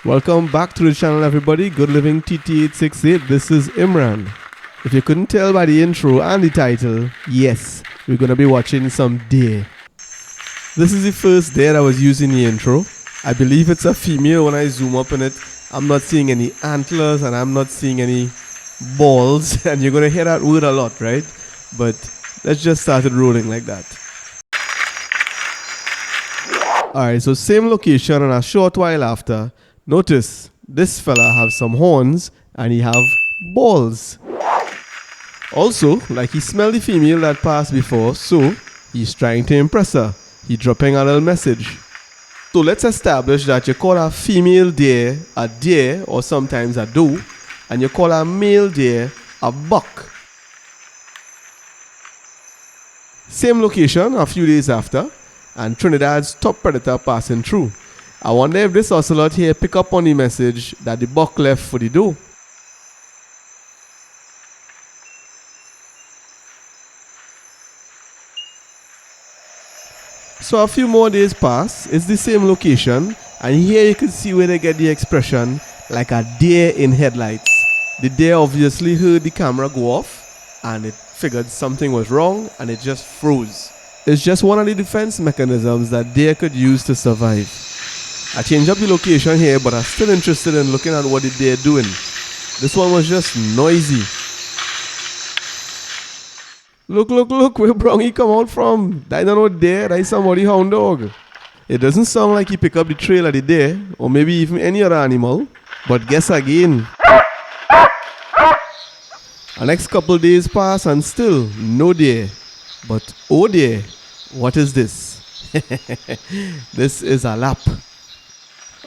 Welcome back to the channel, everybody. Good Living TT868. This is Imran. If you couldn't tell by the intro and the title, yes, we're going to be watching some deer. This is the first deer I was using the intro. I believe it's a female. When I zoom up in it, I'm not seeing any antlers and I'm not seeing any balls. And you're going to hear that word a lot, right? But let's just start it rolling like that. Alright, so same location, and a short while after, notice this fella have some horns and he have balls. Also, like he smelled the female that passed before, so he's trying to impress her. He's dropping a little message. So let's establish that you call a female deer a deer or sometimes a doe, and you call a male deer a buck. Same location a few days after, and Trinidad's top predator passing through. I wonder if this ocelot here pick up on the message that the buck left for the doe. So a few more days pass, it's the same location, and here you can see where they get the expression like a deer in headlights. The deer obviously heard the camera go off and it figured something was wrong and it just froze. It's just one of the defense mechanisms that deer could use to survive. I changed up the location here, but I'm still interested in looking at what the deer doing. This one was just noisy. Look, where Brongy come out from? That don't know deer, that is somebody hound dog. It doesn't sound like he pick up the trail of the deer, or maybe even any other animal, but guess again. The next couple days pass and still no deer. But oh dear, what is this? This is a lap.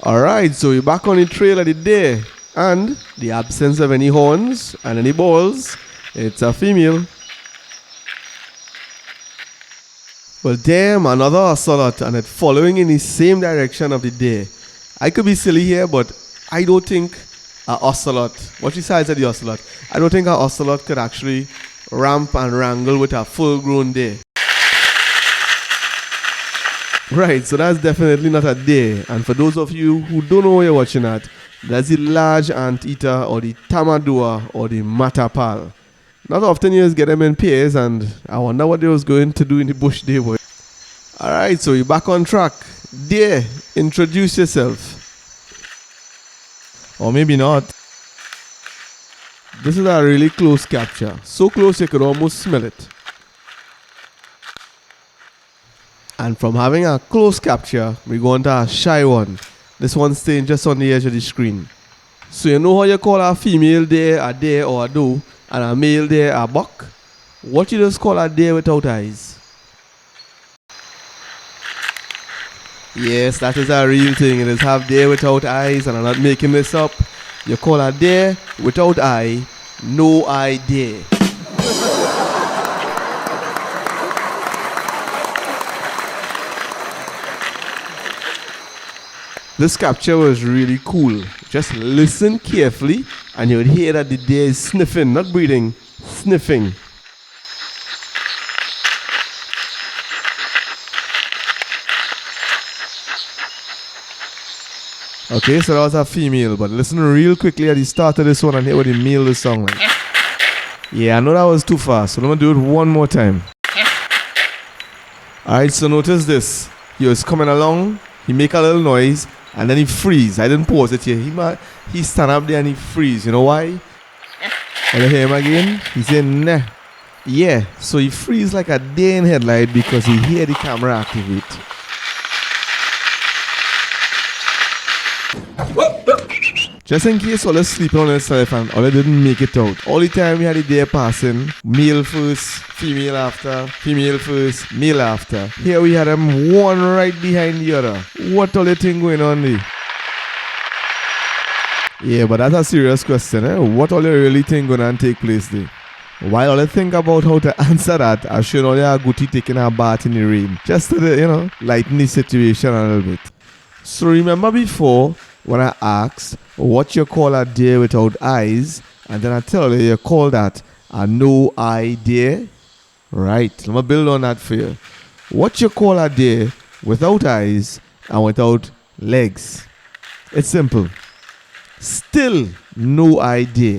Alright, so we're back on the trail of the deer, and the absence of any horns and any balls, it's a female. Well, damn, another ocelot, and it's following in the same direction of the deer. I could be silly here, but I don't think an ocelot, what's the size of the ocelot? I don't think an ocelot could actually ramp and wrangle with a full-grown deer. Right, so that's definitely not a deer. And for those of you who don't know what you're watching at, that's the large anteater or the tamadua or the matapal. Not often you just get them in pairs, and I wonder what they was going to do in the bush day, boy. Alright, so you're back on track. Deer, introduce yourself. Or maybe not. This is a really close capture. So close you could almost smell it. And from having a close capture, we go on to a shy one. This one's staying just on the edge of the screen. So you know how you call a female deer a deer or a doe, and a male deer a buck? What you just call a deer without eyes? Yes, that is a real thing. It is have deer without eyes, and I'm not making this up. You call a deer without eye, no eye deer. This capture was really cool. Just listen carefully and you would hear that the deer is sniffing, not breathing, sniffing. Okay, so that was a female, but listen real quickly at the start of this one and hear what the male is sound like. Yeah, I know that was too fast, so I'm going to do it one more time. Alright, so notice this. He was coming along, he make a little noise, and then he freeze. I didn't pause it here. He stand up there and he freeze. You know why? When you hear him again, he say nah. Yeah, so he freeze like a deer in headlight because he hear the camera activate. Just in case all is sleeping on itself and all didn't make it out. All the time we had the deer passing, male first, female after, female first, male after. Here we had them one right behind the other. What all the thing going on there? Yeah, but that's a serious question, eh? What all the really thing going to take place there? While I think about how to answer that, I should only have Guti taking a bath in the rain. Just to, lighten the situation a little bit. So remember before, when I asked what you call a deer without eyes, and then I tell you call that a no eye deer? Right, let me build on that for you. What you call a deer without eyes and without legs? It's simple. Still no idea.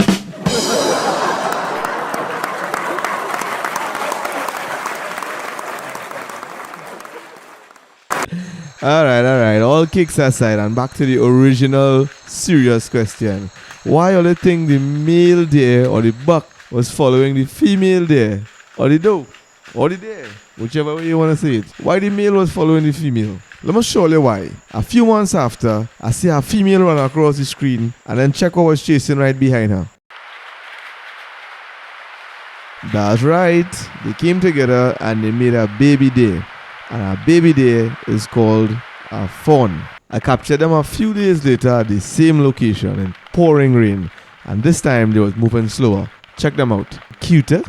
Alright. All kicks aside and back to the original serious question. Why all you think the male deer or the buck was following the female deer? Or the doe? Or the deer? Whichever way you want to say it. Why the male was following the female? Let me show you why. A few months after, I see a female run across the screen and then check what was chasing right behind her. That's right. They came together and they made a baby deer. And our baby deer is called a fawn. I captured them a few days later at the same location in pouring rain, and this time they was moving slower. Check them out. Cuter.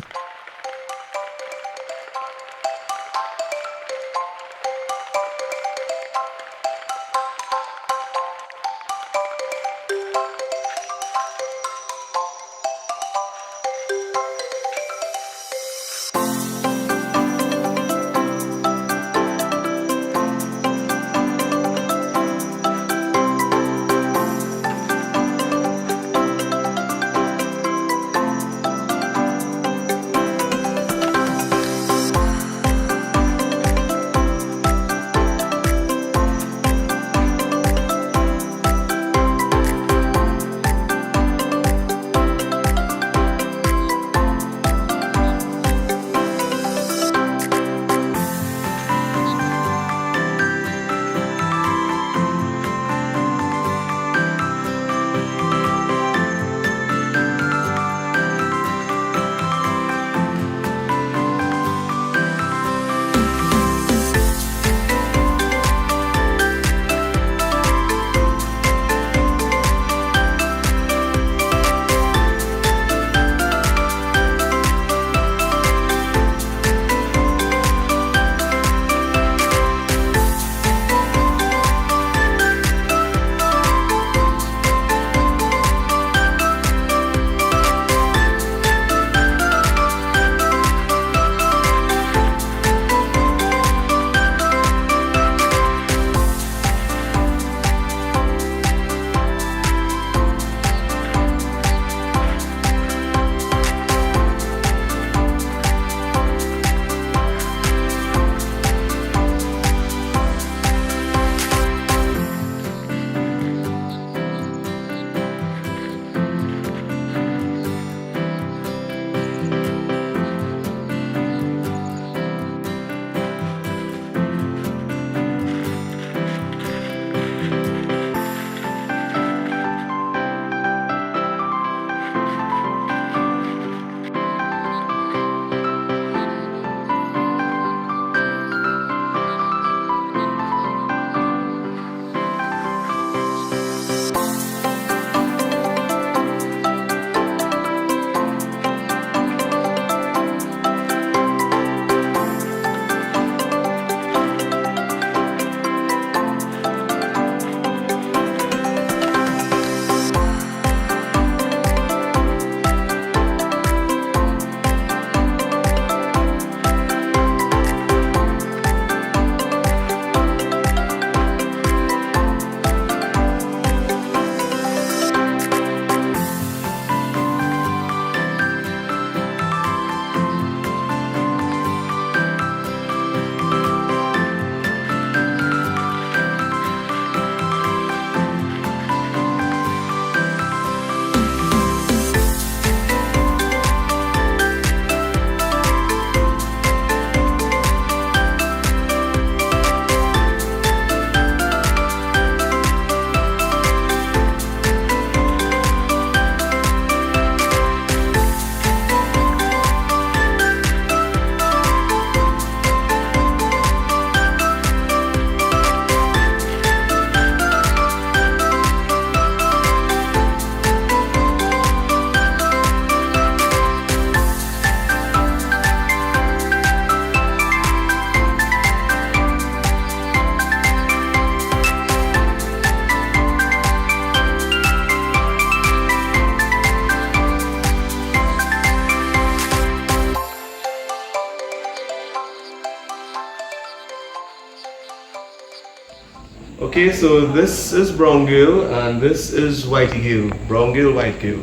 Okay, so this is brown gill and this is white gill, brown gill, white gill.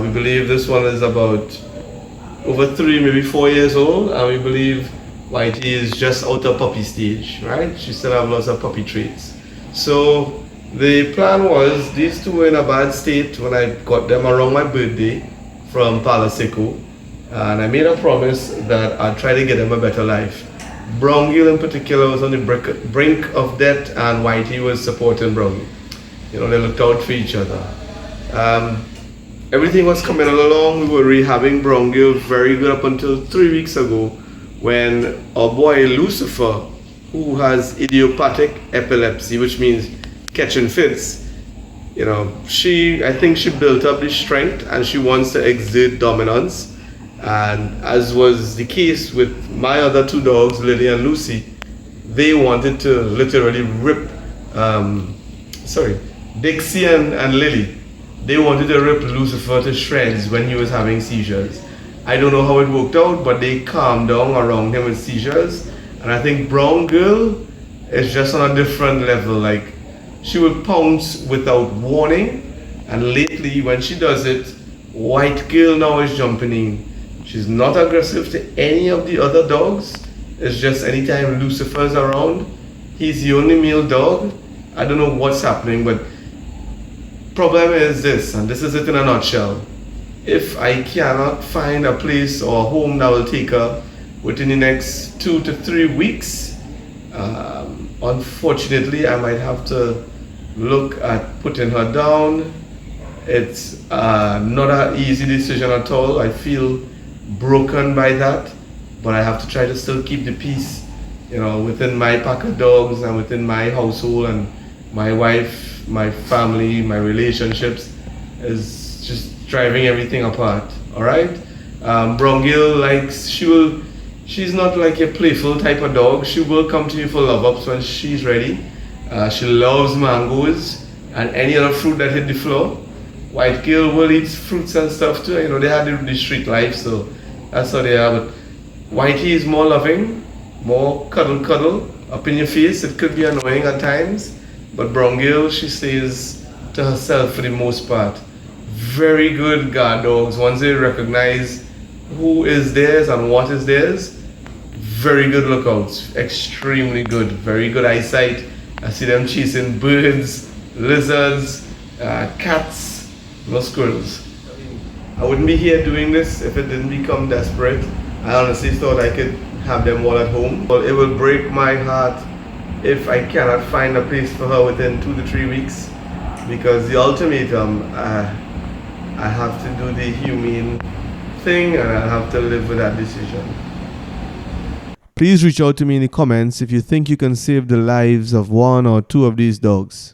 We believe this one is about over 3, maybe 4 years old, and we believe Whitey is just out of puppy stage, right? She still have lots of puppy traits. So the plan was these two were in a bad state when I got them around my birthday from Palaseco, and I made a promise that I'd try to get them a better life. Brown gill in particular was on the brink of death, and Whitey was supporting Brownie. You know, they looked out for each other. Everything was coming along. We were rehabbing brown gill very good up until 3 weeks ago, when our boy Lucifer, who has idiopathic epilepsy, which means catching fits, you know, I think she built up the strength and she wants to exert dominance. And as was the case with my other 2 dogs, Lily and Lucy, they wanted to literally rip, Dixie and Lily. They wanted to rip Lucifer to shreds when he was having seizures. I don't know how it worked out, but they calmed down around him with seizures. And I think brown girl is just on a different level. Like, she will pounce without warning. And lately, when she does it, white girl now is jumping in. She's not aggressive to any of the other dogs. It's just anytime Lucifer's around, he's the only male dog. I don't know what's happening, but problem is this, and this is it in a nutshell. If I cannot find a place or a home that will take her within the next 2 to 3 weeks, unfortunately, I might have to look at putting her down. It's not an easy decision at all. I feel broken by that, but I have to try to still keep the peace, you know, within my pack of dogs and within my household, and my wife, my family, my relationships is just driving everything apart. All right. Brown gill she's not like a playful type of dog. She will come to you for love ups when she's ready. She loves mangoes and any other fruit that hit the floor. White gill will eat fruits and stuff too. You know, they had the street life, so that's how they are. But Whitey is more loving, more cuddle up in your face. It could be annoying at times, but brown gill, she stays to herself for the most part. Very good guard dogs. Once they recognize who is theirs and what is theirs, very good lookouts. Extremely good. Very good eyesight. I see them chasing birds, lizards, cats, no squirrels. I wouldn't be here doing this if it didn't become desperate. I honestly thought I could have them all at home, but it will break my heart if I cannot find a place for her within 2 to 3 weeks, because the ultimatum, I have to do the humane thing and I have to live with that decision. Please reach out to me in the comments if you think you can save the lives of 1 or 2 of these dogs.